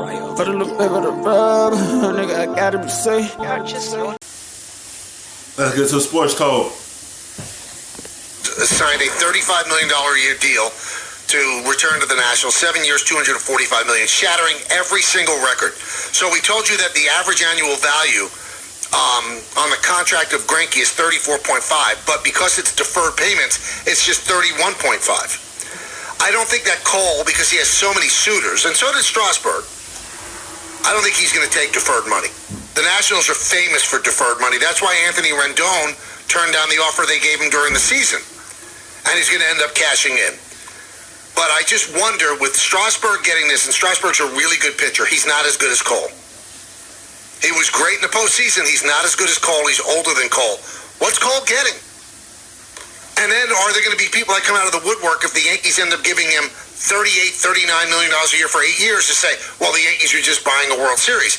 Put a little bit of the rub, nigga, I gotta be safe. Let's get to sports code. Signed a $35 million a year deal to return to the Nationals. 7 years, $245 million, shattering every single record. So we told you that the average annual value on the contract of Greinke is 34.5, but because it's deferred payments, it's just 31.5. I don't think that Cole, because he has so many suitors, and so did Strasburg, I don't think he's going to take deferred money. The Nationals are famous for deferred money. That's why Anthony Rendon turned down the offer they gave him during the season, and he's going to end up cashing in. But I just wonder, with Strasburg getting this, and Strasburg's a really good pitcher, he's not as good as Cole. He was great in the postseason. He's not as good as Cole. He's older than Cole. What's Cole getting? And then are there going to be people that come out of the woodwork if the Yankees end up giving him $38, $39 million a year for 8 years to say, well, the Yankees are just buying a World Series?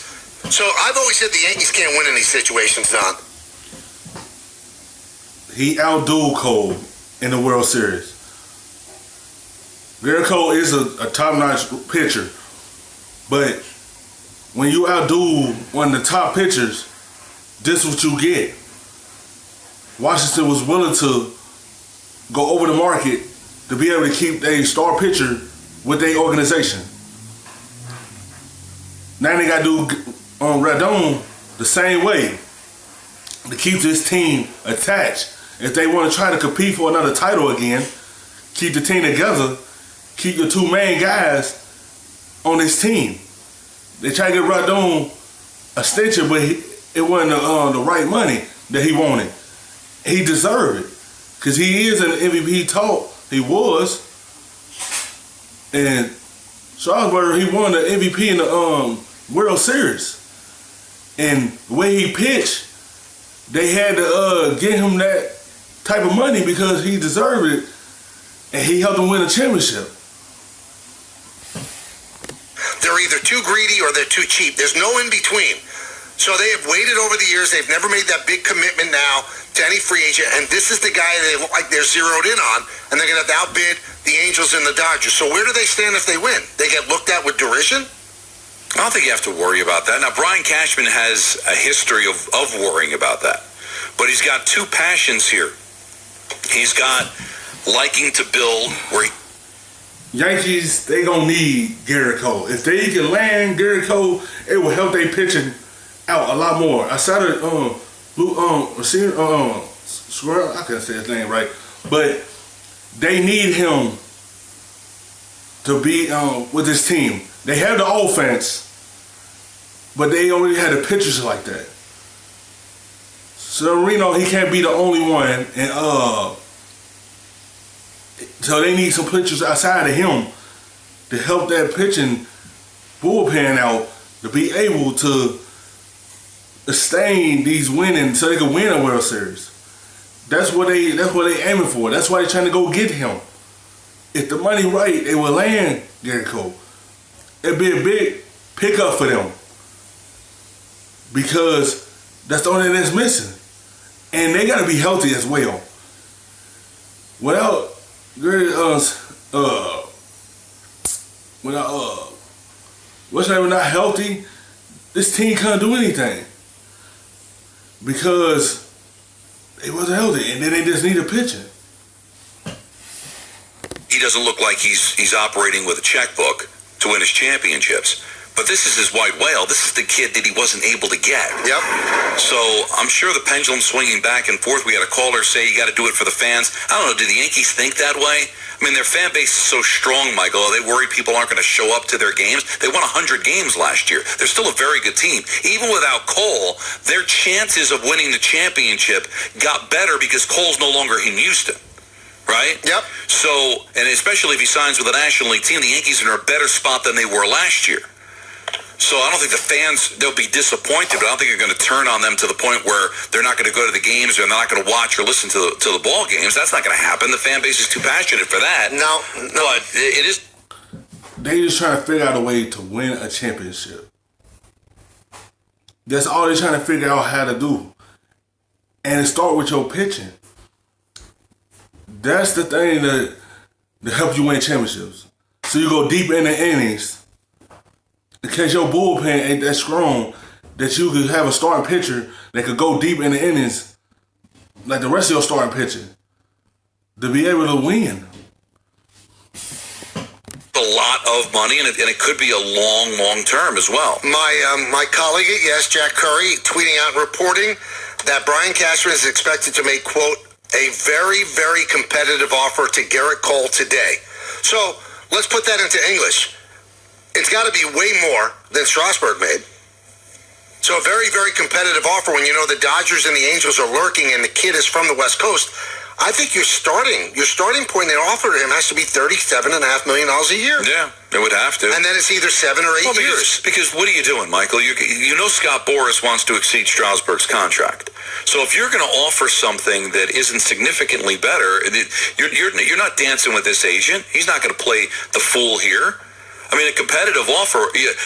So I've always said the Yankees can't win in these situations, Don. He outdueled Cole in the World Series. Gerrit Cole is a top-notch pitcher, but when you outduel one of the top pitchers, this is what you get. Washington was willing to go over the market to be able to keep a star pitcher with their organization. Now they got to do Rendon the same way to keep this team attached. If they want to try to compete for another title again, keep the team together, keep the two main guys on this team. They tried to get Rendon a extension, but it wasn't the right money that he wanted. He deserved it because he is an MVP talk. He was. And Strasburg, he won the MVP in the World Series. And the way he pitched, they had to get him that type of money because he deserved it, and he helped them win a championship. They're either too greedy or they're too cheap. There's no in between. So they have waited over the years. They've never made that big commitment now to any free agent, and this is the guy they look like they're zeroed in on, and they're going to have to outbid the Angels and the Dodgers. So where do they stand if they win? They get looked at with derision? I don't think you have to worry about that. Now, Brian Cashman has a history of worrying about that, but he's got two passions here. He's got liking to build where Yankees, they gonna need Gerrit Cole. If they can land Gerrit Cole, it will help their pitching out a lot more. I saw it, Squirrel, I can't say his name right, but they need him to be with this team. They have the offense, but they already had the pitchers like that. So Reno, he can't be the only one, and so they need some pitchers outside of him to help that pitching bullpen out to be able to sustain these winning so they can win a World Series. That's what they aiming for. That's why they're trying to go get him. If the money right, they will land Gerrit Cole. It'd be a big pickup for them because that's the only thing that's missing. And they gotta be healthy as well. Without what's not healthy, this team can't do anything because they wasn't healthy, and then they just need a pitcher. he doesn't look like he's operating with a checkbook to win his championships. But this is his white whale. This is the kid that he wasn't able to get. Yep. So I'm sure the pendulum's swinging back and forth. We had a caller say you got to do it for the fans. I don't know. Do the Yankees think that way? I mean, their fan base is so strong, Michael. They worry people aren't going to show up to their games. They won 100 games last year. They're still a very good team. Even without Cole, their chances of winning the championship got better because Cole's no longer in Houston. Right? Yep. So, and especially if he signs with a National League team, the Yankees are in a better spot than they were last year. So I don't think the fans, they'll be disappointed, but I don't think they're going to turn on them to the point where they're not going to go to the games or they're not going to watch or listen to the ball games. That's not going to happen. The fan base is too passionate for that. No. But it is. They just trying to figure out a way to win a championship. That's all they're trying to figure out how to do. And start with your pitching. That's the thing that helps you win championships. So you go deep in the innings. because your bullpen ain't that strong that you could have a starting pitcher that could go deep in the innings like the rest of your starting pitcher to be able to win. A lot of money, and it could be a long term as well. My colleague at Yes, Jack Curry, tweeting out and reporting that Brian Cashman is expected to make, quote, a very, very competitive offer to Gerrit Cole today. So let's put that into English. It's got to be way more than Strasburg made. So a very, very competitive offer when you know the Dodgers and the Angels are lurking and the kid is from the West Coast. I think your starting point they offered him has to be $37.5 million a year. Yeah, it would have to. And then it's either 7 or 8 years. Because what are you doing, Michael? You know Scott Boras wants to exceed Strasburg's contract. So if you're going to offer something that isn't significantly better, you're not dancing with this agent. He's not going to play the fool here. I mean, a competitive offer,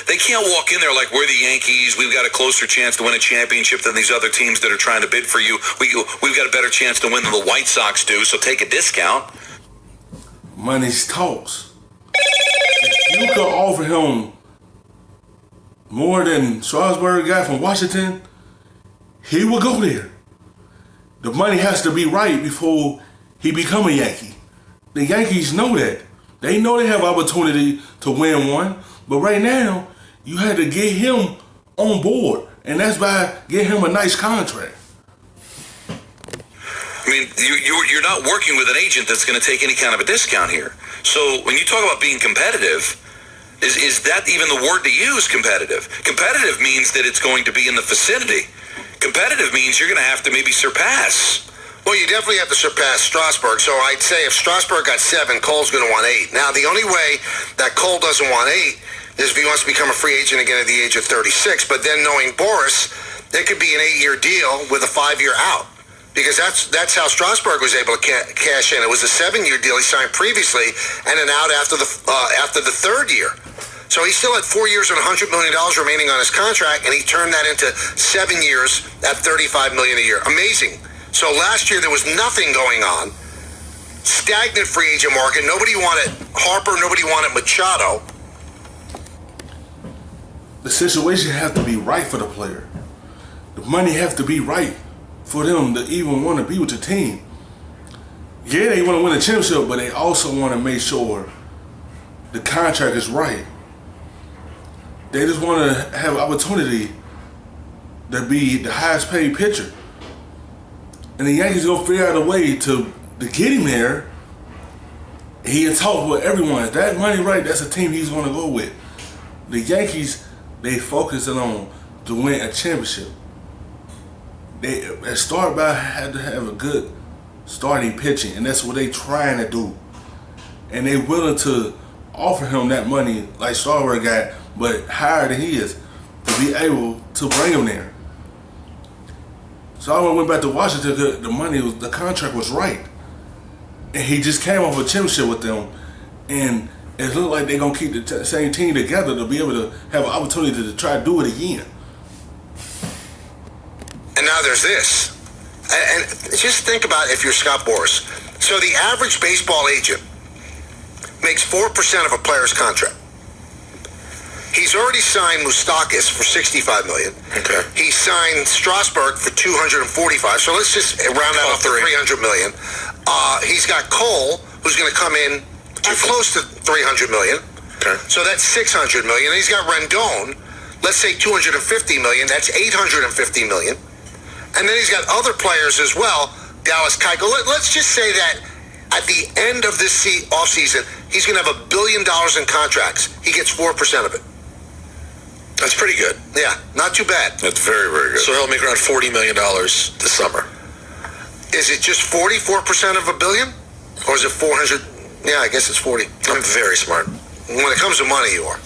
they can't walk in there like, we're the Yankees, we've got a closer chance to win a championship than these other teams that are trying to bid for you. We've got a better chance to win than the White Sox do, so take a discount. Money's talks. If you could offer him more than Strasburg got from Washington, he will go there. The money has to be right before he become a Yankee. The Yankees know that. They know they have opportunity to win one, but right now, you had to get him on board, and that's by getting him a nice contract. I mean, you're not working with an agent that's going to take any kind of a discount here. So when you talk about being competitive, is that even the word to use, competitive? Competitive means that it's going to be in the vicinity. Competitive means you're going to have to maybe surpass. Well, you definitely have to surpass Strasburg. So I'd say if Strasburg got 7, Cole's going to want 8. Now, the only way that Cole doesn't want 8 is if he wants to become a free agent again at the age of 36. But then knowing Boras, it could be an 8-year deal with a 5-year out. Because that's how Strasburg was able to cash in. It was a 7-year deal he signed previously and an out after the third year. So he still had 4 years and $100 million remaining on his contract, and he turned that into 7 years at $35 million a year. Amazing. So last year there was nothing going on. Stagnant free agent market. Nobody wanted Harper. Nobody wanted Machado. The situation has to be right for the player. The money has to be right for them to even want to be with the team. Yeah, they want to win a championship, but they also want to make sure the contract is right. They just want to have opportunity to be the highest paid pitcher. And the Yankees gonna figure out a way to get him there. He had talked with everyone. Is that money right? That's a team he's gonna go with. The Yankees, they focusing on to win a championship. They start by had to have a good starting pitching, and that's what they trying to do. And they willing to offer him that money like Strasburg got, but higher than he is, to be able to bring him there. So I went back to Washington. The contract was right, and he just came off a championship with them, and it looked like they're gonna keep the same team together to be able to have an opportunity to try to do it again. And now there's this, and just think about if you're Scott Boras. So the average baseball agent makes 4% of a player's contract. He's already signed Moustakas for $65 million. Okay. He signed Strasburg for $245. So let's just round that off to $300 million. He's got Cole, who's going to come in close to $300 million. Okay. So that's $600 million. And he's got Rendon, let's say $250 million. That's $850 million. And then he's got other players as well. Dallas Keuchel. Let's just say that at the end of this offseason, he's going to have $1 billion in contracts. He gets 4% of it. That's pretty good. Yeah, not too bad. That's very, very good. So he'll make around $40 million this summer. Is it just 44% of $1 billion? Or is it 400? Yeah, I guess it's 40. I'm very smart. When it comes to money, you are.